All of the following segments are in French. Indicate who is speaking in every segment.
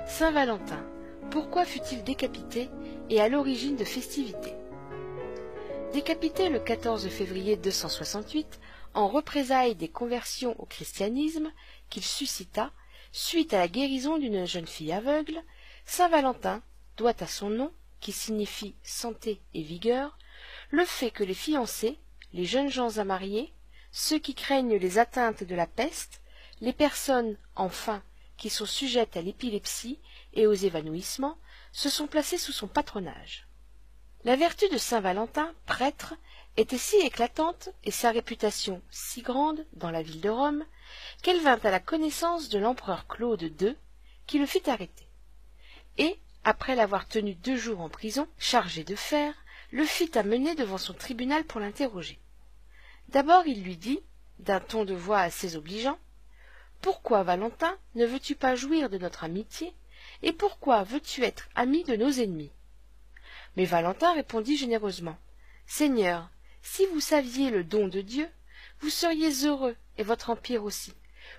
Speaker 1: Saint Valentin, pourquoi fut-il décapité et à l'origine de festivités? Décapité le 14 février 268, en représailles des conversions au christianisme qu'il suscita suite à la guérison d'une jeune fille aveugle, Saint Valentin doit à son nom, qui signifie santé et vigueur, le fait que les fiancés, les jeunes gens à marier, ceux qui craignent les atteintes de la peste, les personnes, enfin, qui sont sujettes à l'épilepsie et aux évanouissements, se sont placés sous son patronage. La vertu de saint Valentin, prêtre, était si éclatante et sa réputation si grande dans la ville de Rome qu'elle vint à la connaissance de l'empereur Claude II, qui le fit arrêter. Et, après l'avoir tenu 2 jours en prison, chargé de fer, le fit amener devant son tribunal pour l'interroger. D'abord il lui dit, d'un ton de voix assez obligeant, « Pourquoi, Valentin, ne veux-tu pas jouir de notre amitié, et pourquoi veux-tu être ami de nos ennemis ?» Mais Valentin répondit généreusement, « Seigneur, si vous saviez le don de Dieu, vous seriez heureux, et votre empire aussi.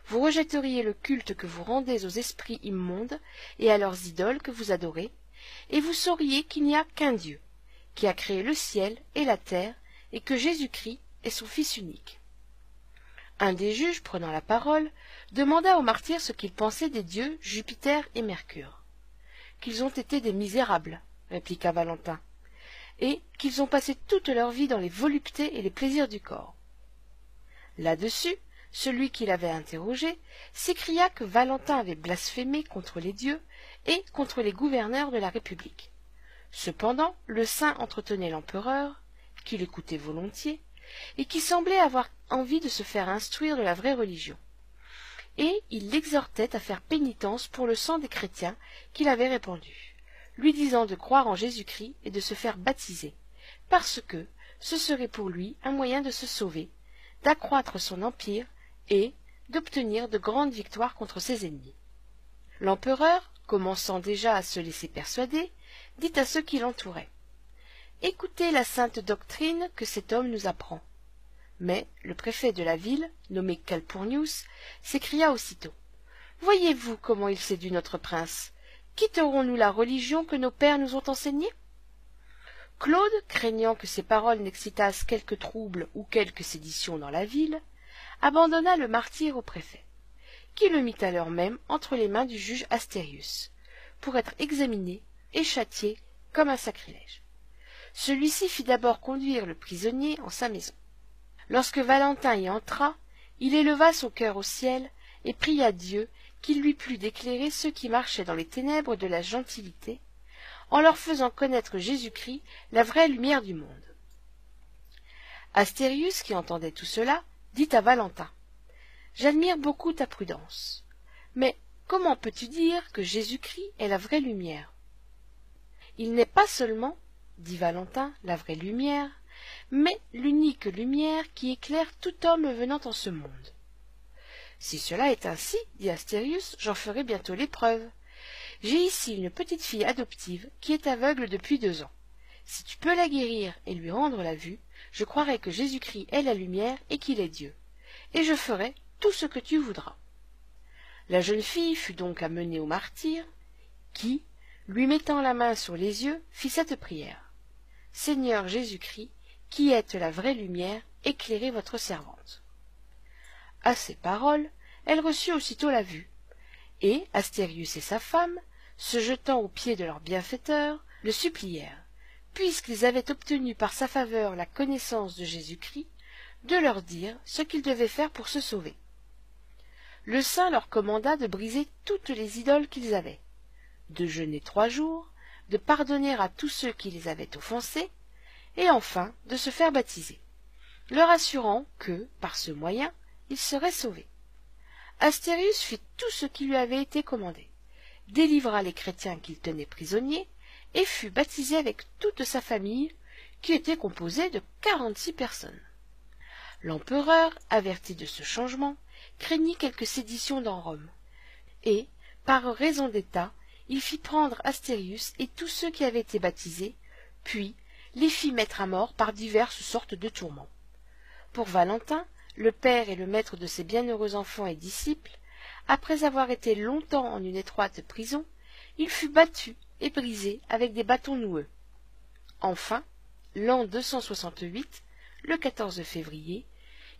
Speaker 1: Vous rejetteriez le culte que vous rendez aux esprits immondes et à leurs idoles que vous adorez, et vous sauriez qu'il n'y a qu'un Dieu, qui a créé le ciel et la terre, et que Jésus-Christ est son Fils unique. » Un des juges, prenant la parole, demanda aux martyrs ce qu'ils pensaient des dieux Jupiter et Mercure. « Qu'ils ont été des misérables, » répliqua Valentin, « et qu'ils ont passé toute leur vie dans les voluptés et les plaisirs du corps. » Là-dessus, celui qui l'avait interrogé s'écria que Valentin avait blasphémé contre les dieux et contre les gouverneurs de la République. Cependant, le saint entretenait l'empereur, qui l'écoutait volontiers, et qui semblait avoir envie de se faire instruire de la vraie religion. Et il l'exhortait à faire pénitence pour le sang des chrétiens qu'il avait répandus, lui disant de croire en Jésus-Christ et de se faire baptiser, parce que ce serait pour lui un moyen de se sauver, d'accroître son empire et d'obtenir de grandes victoires contre ses ennemis. L'empereur, commençant déjà à se laisser persuader, dit à ceux qui l'entouraient, « Écoutez la sainte doctrine que cet homme nous apprend. » Mais le préfet de la ville, nommé Calpurnius, s'écria aussitôt, « Voyez-vous comment il séduit notre prince? Quitterons-nous la religion que nos pères nous ont enseignée ?» Claude, craignant que ces paroles n'excitassent quelque trouble ou quelque sédition dans la ville, abandonna le martyr au préfet, qui le mit à l'heure même entre les mains du juge Astérius, pour être examiné et châtié comme un sacrilège. Celui-ci fit d'abord conduire le prisonnier en sa maison. Lorsque Valentin y entra, il éleva son cœur au ciel et pria Dieu qu'il lui plût d'éclairer ceux qui marchaient dans les ténèbres de la gentilité, en leur faisant connaître Jésus-Christ, la vraie lumière du monde. Astérius, qui entendait tout cela, dit à Valentin, « J'admire beaucoup ta prudence, mais comment peux-tu dire que Jésus-Christ est la vraie lumière ?»« Il n'est pas seulement, dit Valentin, la vraie lumière, mais l'unique lumière qui éclaire tout homme venant en ce monde. »« Si cela est ainsi, dit Astérius, j'en ferai bientôt l'épreuve. J'ai ici une petite fille adoptive qui est aveugle depuis 2 ans. Si tu peux la guérir et lui rendre la vue, je croirai que Jésus-Christ est la lumière et qu'il est Dieu, et je ferai tout ce que tu voudras. » La jeune fille fut donc amenée au martyr, qui, lui mettant la main sur les yeux, fit cette prière. « Seigneur Jésus-Christ, qui êtes la vraie lumière, éclairez votre servante. » À ces paroles, elle reçut aussitôt la vue, et Astérius et sa femme, se jetant aux pieds de leur bienfaiteur, le supplièrent, puisqu'ils avaient obtenu par sa faveur la connaissance de Jésus-Christ, de leur dire ce qu'ils devaient faire pour se sauver. Le saint leur commanda de briser toutes les idoles qu'ils avaient, de jeûner 3 jours, de pardonner à tous ceux qui les avaient offensés, et enfin de se faire baptiser, leur assurant que, par ce moyen, ils seraient sauvés. Astérius fit tout ce qui lui avait été commandé, délivra les chrétiens qu'il tenait prisonniers, et fut baptisé avec toute sa famille, qui était composée de 46 personnes. L'empereur, averti de ce changement, craignit quelque sédition dans Rome, et, par raison d'État, il fit prendre Astérius et tous ceux qui avaient été baptisés, puis les fit mettre à mort par diverses sortes de tourments. Pour Valentin, le père et le maître de ses bienheureux enfants et disciples, après avoir été longtemps en une étroite prison, il fut battu et brisé avec des bâtons noueux. Enfin, l'an 268, le 14 février,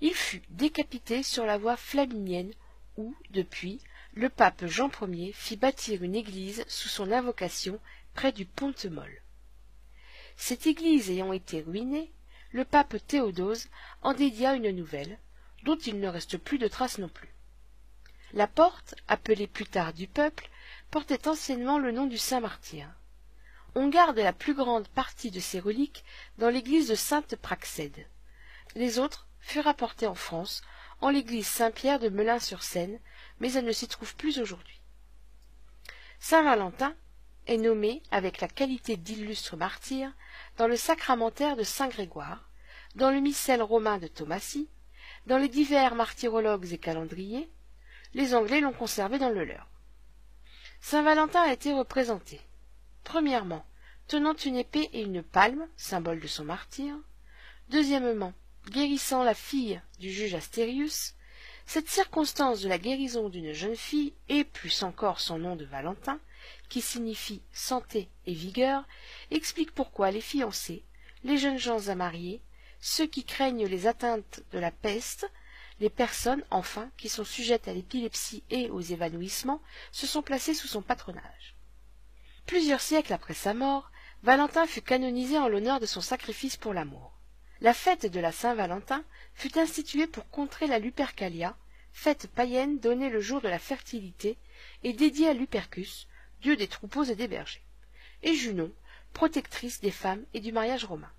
Speaker 1: il fut décapité sur la voie flaminienne où, depuis, le pape Jean Ier fit bâtir une église sous son invocation près du Pont-de-Molle. Cette église ayant été ruinée, le pape Théodose en dédia une nouvelle, dont il ne reste plus de traces non plus. La porte, appelée plus tard du Peuple, portait anciennement le nom du saint martyr. On garde la plus grande partie de ces reliques dans l'église de Sainte-Praxède. Les autres furent apportées en France, en l'église Saint-Pierre de Melun-sur-Seine, mais elles ne s'y trouvent plus aujourd'hui. Saint-Valentin est nommé, avec la qualité d'illustre martyr, dans le sacramentaire de Saint-Grégoire, dans le missel romain de Thomassie, dans les divers martyrologues et calendriers. Les Anglais l'ont conservé dans le leur. Saint-Valentin a été représenté, premièrement, tenant une épée et une palme, symbole de son martyre, deuxièmement, guérissant la fille du juge Astérius. Cette circonstance de la guérison d'une jeune fille, et plus encore son nom de Valentin, qui signifie santé et vigueur, explique pourquoi les fiancés, les jeunes gens à marier, ceux qui craignent les atteintes de la peste, les personnes, enfin, qui sont sujettes à l'épilepsie et aux évanouissements, se sont placés sous son patronage. Plusieurs siècles après sa mort, Valentin fut canonisé en l'honneur de son sacrifice pour l'amour. La fête de la Saint-Valentin fut instituée pour contrer la Lupercalia, fête païenne donnée le jour de la fertilité et dédiée à Lupercus, dieu des troupeaux et des bergers, et Junon, protectrice des femmes et du mariage romain.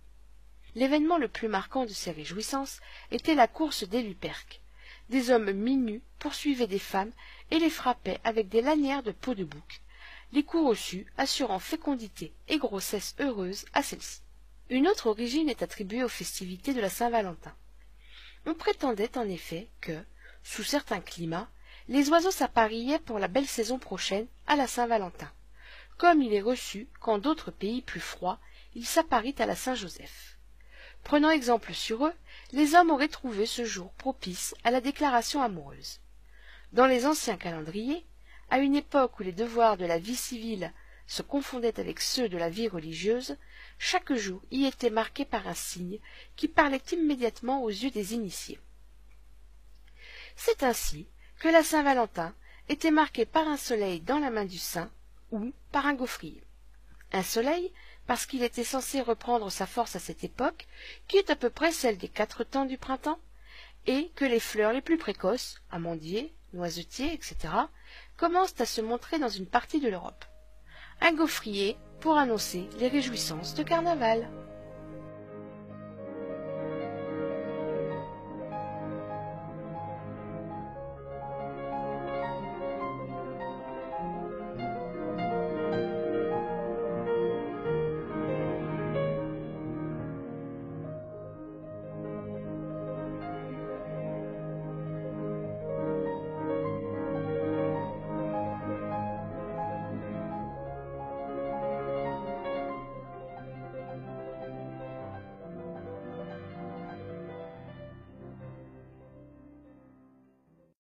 Speaker 1: L'événement le plus marquant de ces réjouissances était la course des Luperques. Des hommes mi-nus poursuivaient des femmes et les frappaient avec des lanières de peau de bouc, les coups reçus assurant fécondité et grossesse heureuse à celles-ci. Une autre origine est attribuée aux festivités de la Saint-Valentin. On prétendait en effet que, sous certains climats, les oiseaux s'apparillaient pour la belle saison prochaine à la Saint-Valentin, comme il est reçu qu'en d'autres pays plus froids, il s'apparit à la Saint-Joseph. Prenant exemple sur eux, les hommes auraient trouvé ce jour propice à la déclaration amoureuse. Dans les anciens calendriers, à une époque où les devoirs de la vie civile se confondaient avec ceux de la vie religieuse, chaque jour y était marqué par un signe qui parlait immédiatement aux yeux des initiés. C'est ainsi que la Saint-Valentin était marquée par un soleil dans la main du saint ou par un gaufrier. Un soleil, parce qu'il était censé reprendre sa force à cette époque, qui est à peu près celle des 4 temps du printemps, et que les fleurs les plus précoces, amandiers, noisetiers, etc., commencent à se montrer dans une partie de l'Europe. Un gaufrier pour annoncer les réjouissances de carnaval.